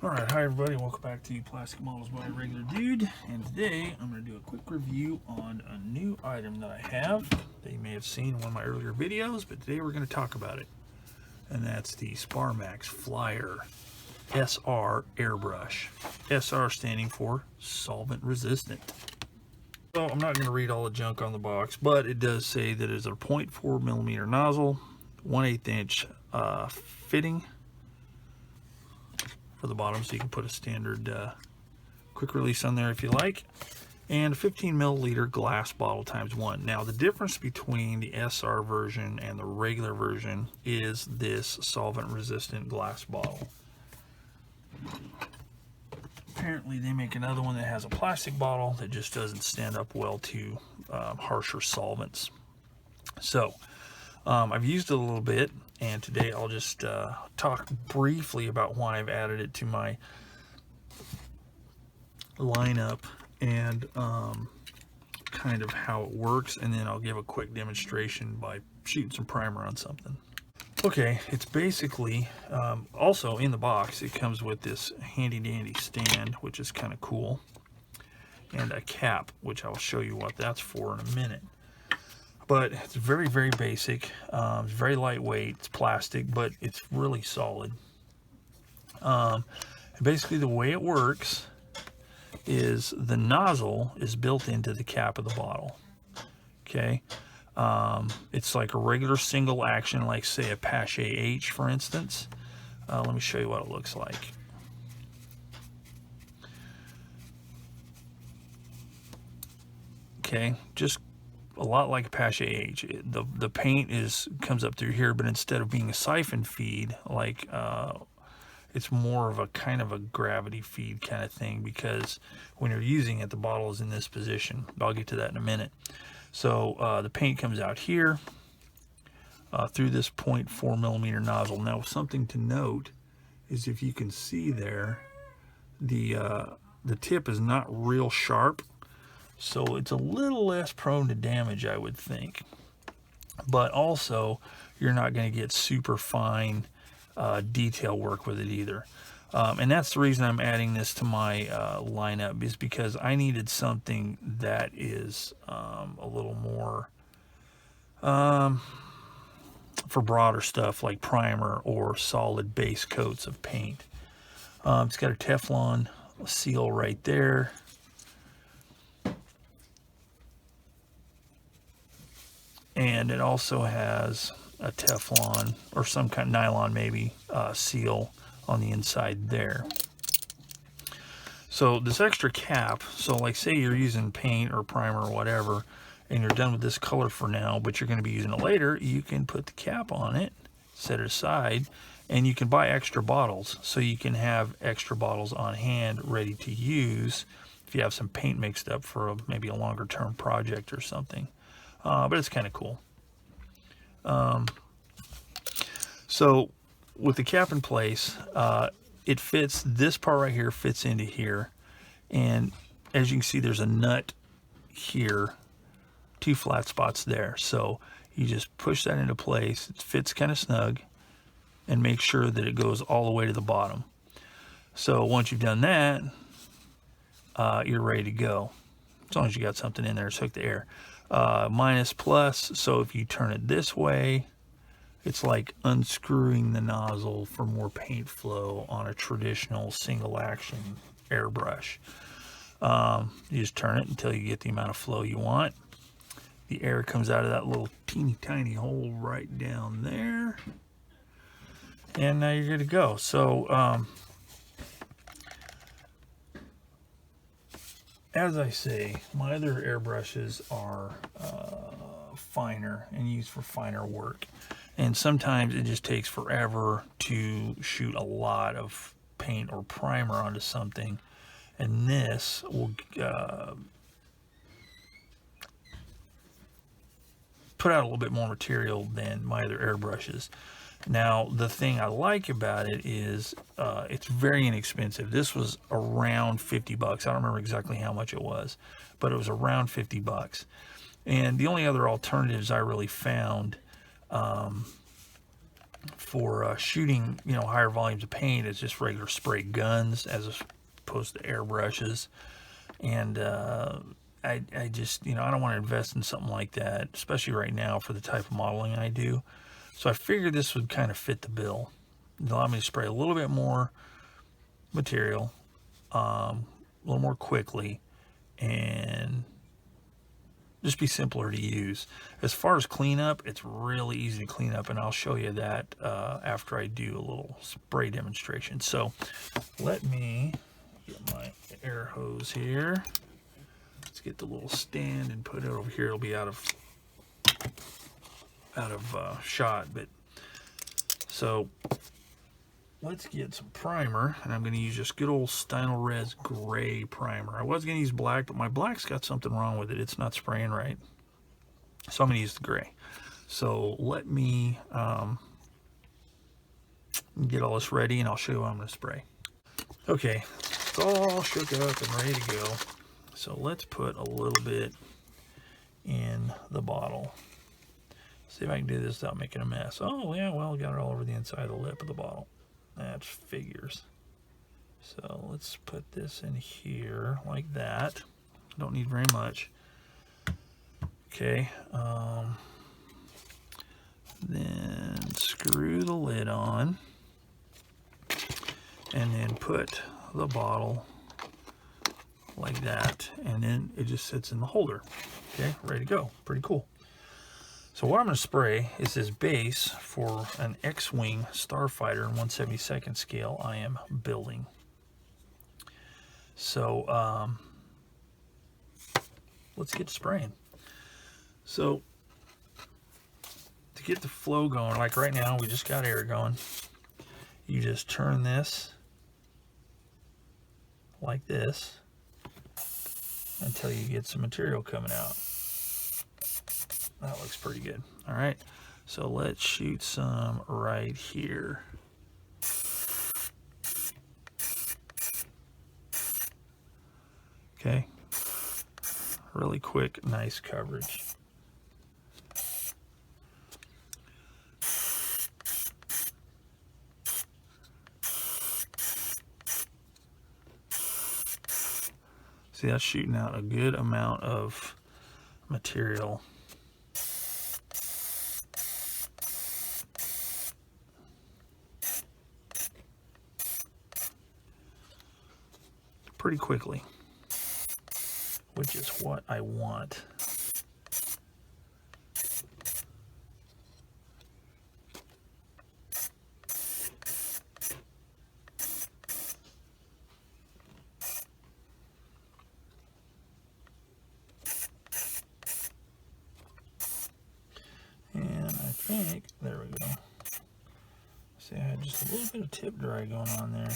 Alright, hi everybody, welcome back to Plastic Models by Regular Dude, and today I'm going to do a quick review on a new item that I have that you may have seen in one of my earlier videos, but today we're going to talk about it, and that's the Sparmax Flyer SR Airbrush. SR standing for solvent resistant. So I'm not going to read all the junk on the box, but it does say that it's a 0.4 millimeter nozzle, 1/8 inch fitting for the bottom, so you can put a standard quick release on there if you like, and a 15 milliliter glass bottle ×1. Now the difference between the SR version and the regular version is this solvent resistant glass bottle. Apparently they make another one that has a plastic bottle that just doesn't stand up well to harsher solvents. So I've used it a little bit, and today I'll just talk briefly about why I've added it to my lineup and kind of how it works, and then I'll give a quick demonstration by shooting some primer on something. Okay, it's basically, also in the box, it comes with this handy dandy stand, which is kind of cool, and a cap, which I'll show you what that's for in a minute. But it's very, very basic. It's very lightweight. It's plastic, but it's really solid. And basically the way it works is the nozzle is built into the cap of the bottle. Okay. It's like a regular single action, like say a Pache H, for instance. Let me show you what it looks like. Okay, just a lot like a Pache H. The paint comes up through here, but instead of being a siphon feed, like it's more of a kind of a gravity feed kind of thing, because when you're using it, the bottle is in this position. I'll get to that in a minute. So the paint comes out here through this 0.4 millimeter nozzle. Now, something to note is, if you can see there, the tip is not real sharp, so it's a little less prone to damage, I would think. But also, you're not going to get super fine detail work with it either. And that's the reason I'm adding this to my lineup, is because I needed something that is a little more for broader stuff like primer or solid base coats of paint. It's got a Teflon seal right there. And it also has a Teflon or some kind of nylon maybe seal on the inside there. So this extra cap, so like say you're using paint or primer or whatever, and you're done with this color for now, but you're going to be using it later, you can put the cap on it, set it aside, and you can buy extra bottles, so you can have extra bottles on hand ready to use if you have some paint mixed up for maybe a longer term project or something. But it's kind of cool. So with the cap in place, it fits, this part right here fits into here, and as you can see, there's a nut here, 2 flat spots there. So you just push that into place. It fits kind of snug, and make sure that it goes all the way to the bottom. So once you've done that, you're ready to go, as long as you got something in there to hook the air. Minus plus, so if you turn it this way, it's like unscrewing the nozzle for more paint flow on a traditional single action airbrush. You just turn it until you get the amount of flow you want. The air comes out of that little teeny tiny hole right down there, and now you're good to go. So as I say, my other airbrushes are finer and used for finer work, and sometimes it just takes forever to shoot a lot of paint or primer onto something, and this will put out a little bit more material than my other airbrushes. Now, the thing I like about it is it's very inexpensive. This was around 50 bucks. I don't remember exactly how much it was, but it was around 50 bucks. And the only other alternatives I really found for shooting, you know, higher volumes of paint is just regular spray guns as opposed to airbrushes. And I just, you know, I don't want to invest in something like that, especially right now for the type of modeling I do. So I figured this would kind of fit the bill. It allowed me to spray a little bit more material, a little more quickly, and just be simpler to use. As far as cleanup, it's really easy to clean up, and I'll show you that after I do a little spray demonstration. So let me get my air hose here. Let's get the little stand and put it over here. It'll be out of shot, but so let's get some primer, and I'm going to use just good old Stynylrez gray primer. I was going to use black, but my black's got something wrong with it. It's not spraying right, so I'm going to use the gray. So let me get all this ready, and I'll show you what I'm going to spray. Okay, it's all shook up and ready to go. So let's put a little bit in the bottle. See if I can do this without making a mess. Oh yeah, well, got it all over the inside of the lip of the bottle. That figures. So let's put this in here like that. Don't need very much. Okay. Then screw the lid on, and then put the bottle like that, and then it just sits in the holder. Okay, ready to go. Pretty cool. So what I'm going to spray is this base for an X-Wing Starfighter in 1/72 scale I am building. So let's get spraying. So to get the flow going, like right now we just got air going, you just turn this like this until you get some material coming out. That looks pretty good. All right, so let's shoot some right here. Okay, really quick, nice coverage. See, that's shooting out a good amount of material. Pretty quickly, which is what I want. And I think, there we go. See, I had just a little bit of tip dry going on there.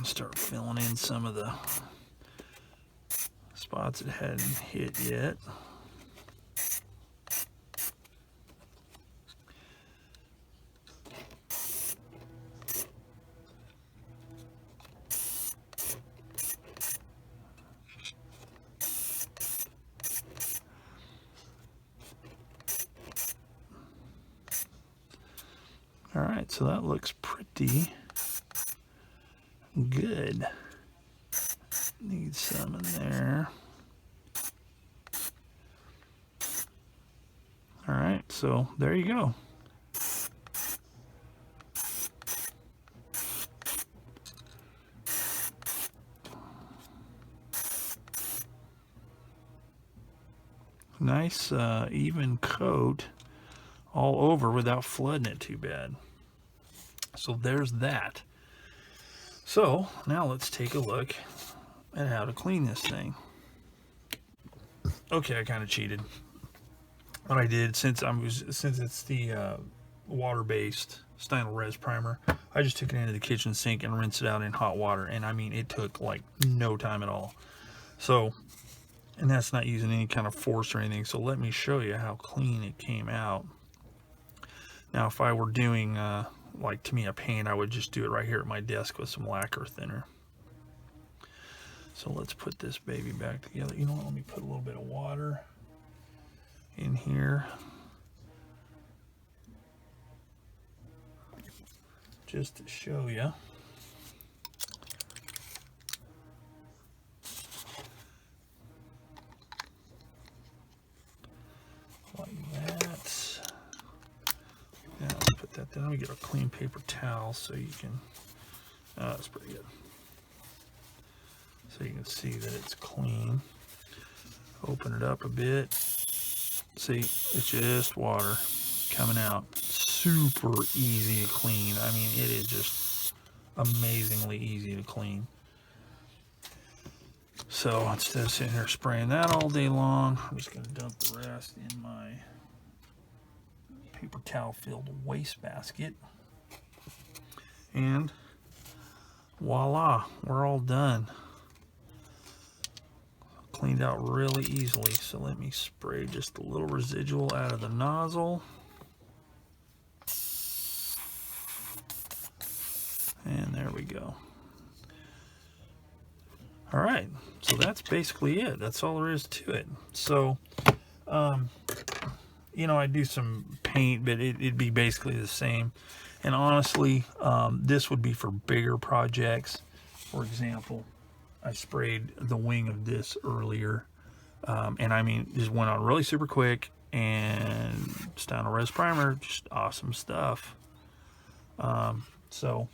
Start filling in some of the spots it hadn't hit yet. All right, so that looks pretty good. Need some in there. All right, so there you go. Nice even coat all over without flooding it too bad. So there's that. So now let's take a look at how to clean this thing. Okay, I kind of cheated. What I did, since it's the water-based Stynylrez primer, I just took it into the kitchen sink and rinsed it out in hot water, and I mean it took like no time at all. So, and that's not using any kind of force or anything. So let me show you how clean it came out. Now, if I were doing like Tamiya paint, I would just do it right here at my desk with some lacquer thinner. So let's put this baby back together. You know what, let me put a little bit of water in here. Just to show you. Like that. Now let's put that down. We get a clean paper towel so you can, that's pretty good. So you can see that it's clean. Open it up a bit. See, it's just water coming out. Super easy to clean. I mean, it is just amazingly easy to clean. So instead of sitting here spraying that all day long, I'm just going to dump the rest in my paper towel filled waste basket. And voila, we're all done. Cleaned out really easily. So let me spray just a little residual out of the nozzle. And there we go. All right, so that's basically it. That's all there is to it. So, you know, I do some paint, but it'd be basically the same. And honestly, this would be for bigger projects. For example, I sprayed the wing of this earlier. And I mean, just went on really super quick, and just down a res primer, just awesome stuff. So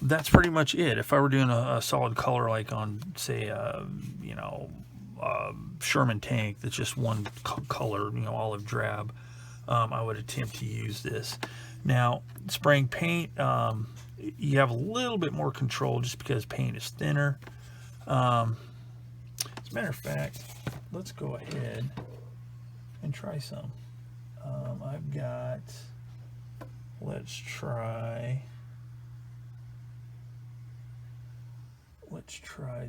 that's pretty much it. If I were doing a solid color like on, say, you know, Sherman tank that's just one color, you know, olive drab, I would attempt to use this. Now, spraying paint, you have a little bit more control just because paint is thinner. As a matter of fact, let's go ahead and try some. I've got, let's try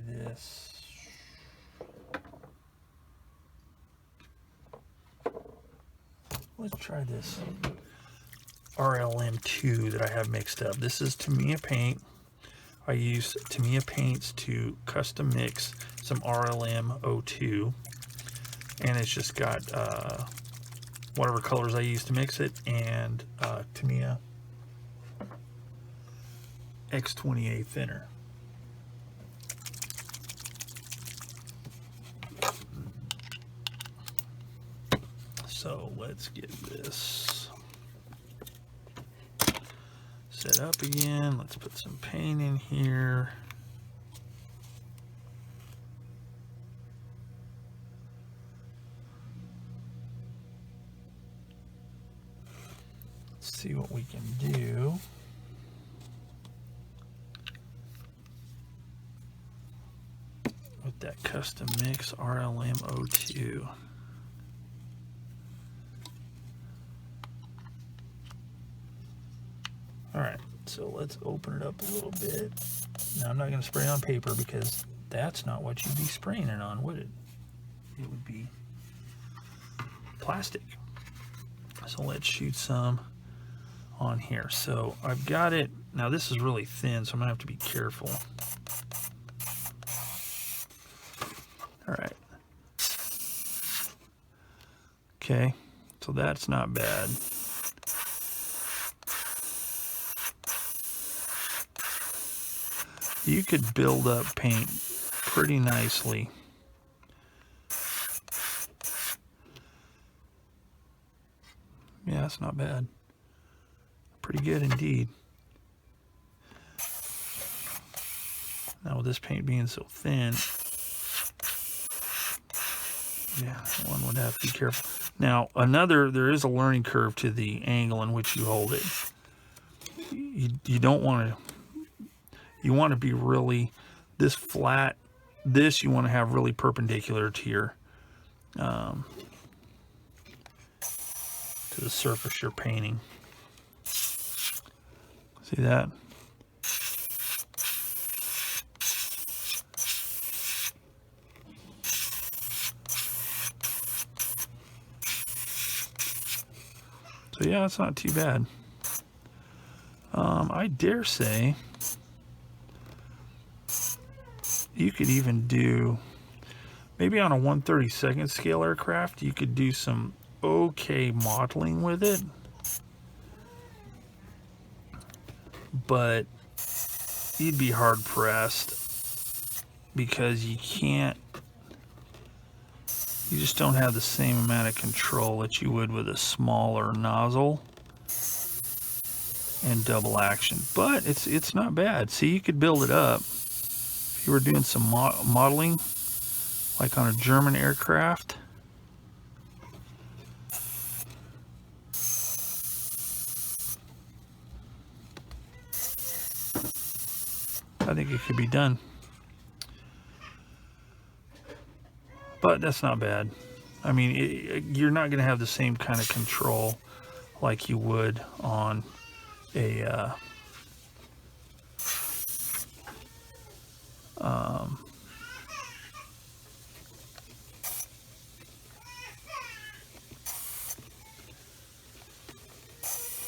this. Let's try this RLM2 that I have mixed up. This is Tamiya paint. I use Tamiya paints to custom mix some RLM02, and it's just got whatever colors I use to mix it, and Tamiya X28 thinner. So let's get this set up again. Let's put some paint in here. Let's see what we can do. With that custom mix RLM02. All right, so let's open it up a little bit. Now, I'm not going to spray on paper because that's not what you'd be spraying it on, would it? It would be plastic. So let's shoot some on here. So I've got it. Now, this is really thin, so I'm going to have to be careful. All right. Okay, so that's not bad. You could build up paint pretty nicely. Yeah, that's not bad. Pretty good indeed. Now with this paint being so thin, yeah, one would have to be careful. Now there is a learning curve to the angle in which you hold it. You don't want to. You want to be really this flat. This you want to have really perpendicular to your to the surface you're painting. See that? So yeah, it's not too bad. I dare say you could even do, maybe on a 1/32nd scale aircraft, you could do some okay modeling with it. But you'd be hard pressed because you just don't have the same amount of control that you would with a smaller nozzle and double action. But it's not bad. See, you could build it up if you were doing some modeling, like on a German aircraft. I think it could be done. But that's not bad. I mean, you're not going to have the same kind of control like you would on a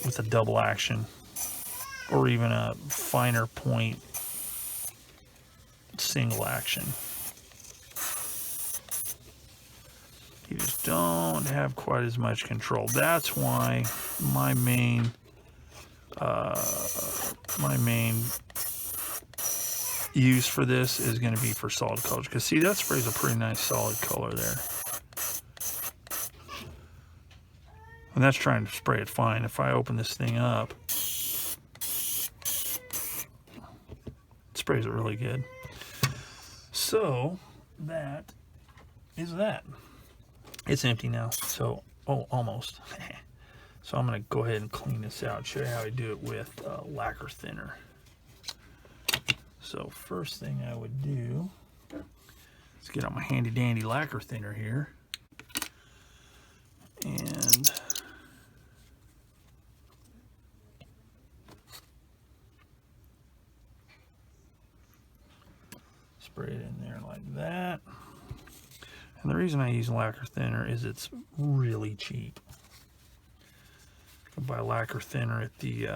with a double action, or even a finer point single action. You just don't have quite as much control. That's why my main use for this is going to be for solid colors. Because see, that sprays a pretty nice solid color there. And that's trying to spray it fine. If I open this thing up, it sprays it really good. So that is that. It's empty now, so, oh, almost. So I'm going to go ahead and clean this out, show you how I do it with lacquer thinner. So first thing I would do is get out my handy dandy lacquer thinner here. And spray it in there like that. And the reason I use lacquer thinner is it's really cheap. You can buy lacquer thinner at the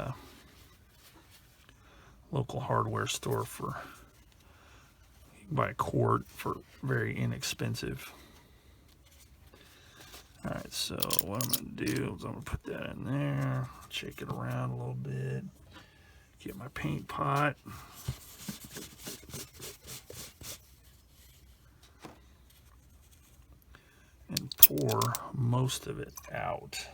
local hardware store for, you can buy a quart for very inexpensive. Alright, so what I'm going to do is I'm going to put that in there, shake it around a little bit, get my paint pot. And pour most of it out.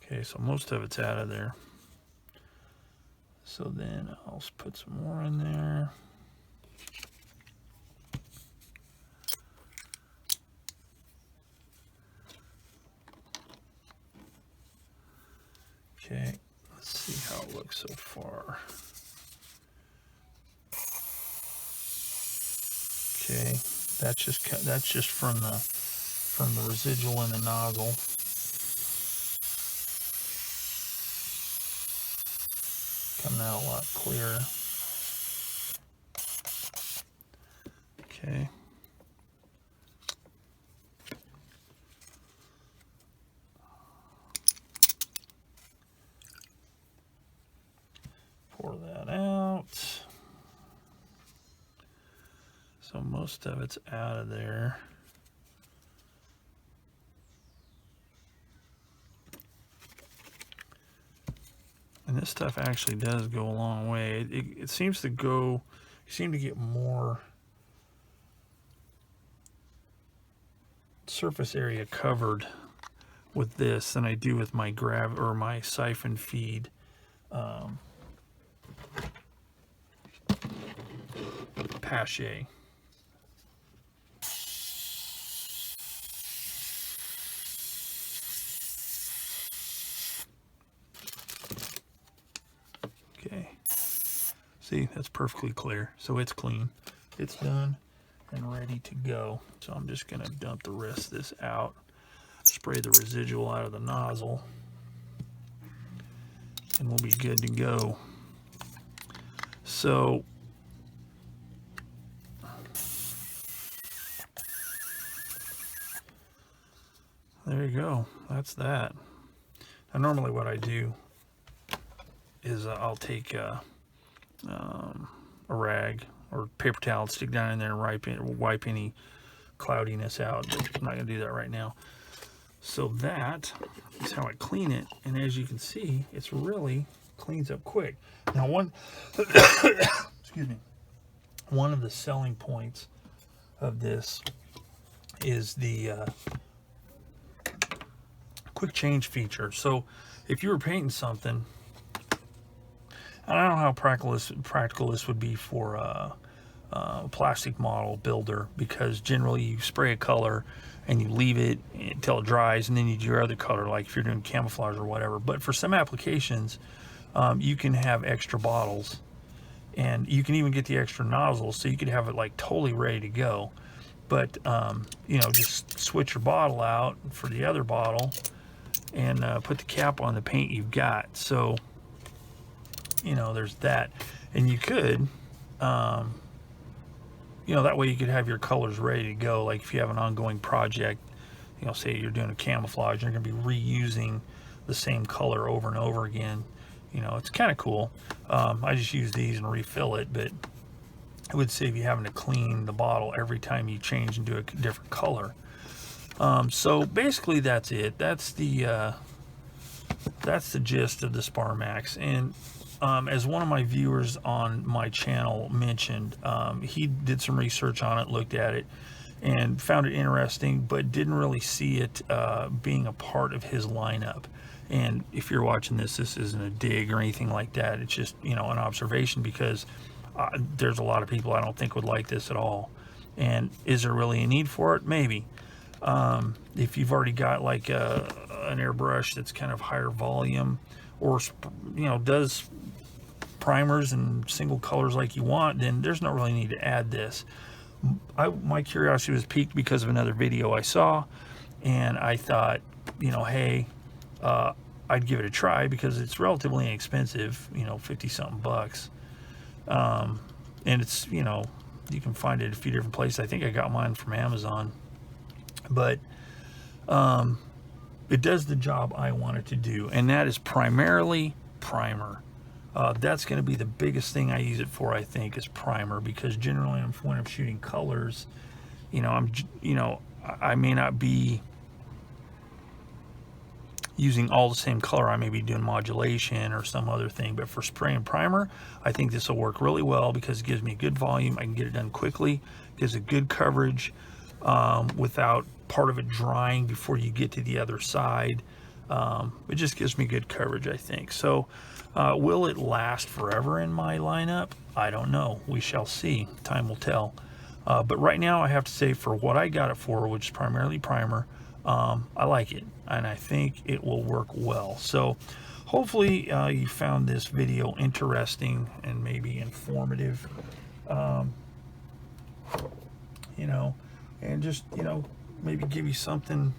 Okay, so most of it's out of there. So then I'll put some more in there. Okay, let's see how it looks so far. Okay, that's just from the residual in the nozzle. Coming out a lot clearer. Okay. Pour that out. So most of it's out of there. And this stuff actually does go a long way. It seems to go, you seem to get more surface area covered with this than I do with my my siphon feed Pache. Okay, see, that's perfectly clear. So it's clean, it's done and ready to go. So I'm just gonna dump the rest of this out, spray the residual out of the nozzle, and we'll be good to go. So there you go, that's that. Now normally what I do is I'll take a rag or paper towel, stick down in there and wipe any cloudiness out. But I'm not going to do that right now. So that is how I clean it. And as you can see, it's really cleans up quick. Now excuse me, one of the selling points of this is the quick change feature. So if you were painting something, I don't know how practical this would be for a plastic model builder, because generally you spray a color and you leave it until it dries, and then you do your other color, like if you're doing camouflage or whatever. But for some applications, you can have extra bottles, and you can even get the extra nozzles, so you could have it like totally ready to go. But you know, just switch your bottle out for the other bottle and put the cap on the paint you've got. So you know, there's that. And you could you know, that way you could have your colors ready to go. Like if you have an ongoing project, you know, say you're doing a camouflage, you're going to be reusing the same color over and over again. You know, it's kind of cool. I just use these and refill it, but it would save you having to clean the bottle every time you change and do a different color. So basically that's it. That's the gist of the Sparmax. And as one of my viewers on my channel mentioned, he did some research on it, looked at it, and found it interesting, but didn't really see it being a part of his lineup. And if you're watching this, this isn't a dig or anything like that. It's just, you know, an observation, because there's a lot of people I don't think would like this at all. And is there really a need for it? Maybe. If you've already got like an airbrush that's kind of higher volume, or, you know, does primers and single colors like you want, then there's no really need to add this. My curiosity was piqued because of another video I saw, and I thought, you know, hey, I'd give it a try, because it's relatively inexpensive, you know, 50-something bucks. And it's, you know, you can find it at a few different places. I think I got mine from Amazon. But it does the job I want it to do, and that is primarily primer. That's going to be the biggest thing I use it for, I think, is primer, because generally when I'm shooting colors, you know, I may not be using all the same color. I may be doing modulation or some other thing, but for spray and primer, I think this will work really well, because it gives me good volume. I can get it done quickly, gives it good coverage without part of it drying before you get to the other side. It just gives me good coverage, I think. So will it last forever in my lineup? I don't know. We shall see. Time will tell. But right now, I have to say, for what I got it for, which is primarily primer, I like it, and I think it will work well. So hopefully you found this video interesting and maybe informative, you know, and just, you know, maybe give you something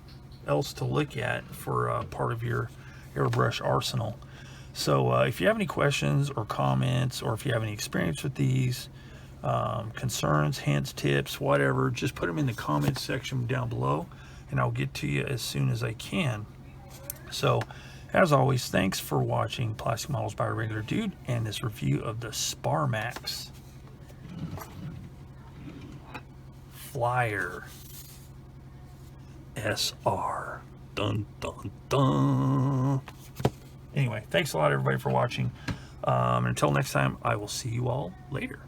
else to look at for part of your airbrush arsenal. So if you have any questions or comments, or if you have any experience with these, concerns, hints, tips, whatever, just put them in the comments section down below, and I'll get to you as soon as I can. So as always, thanks for watching Plastic Models by a Regular Dude and this review of the Sparmax Flyer SR. Dun dun dun. Anyway, thanks a lot, everybody, for watching. Until next time, I will see you all later.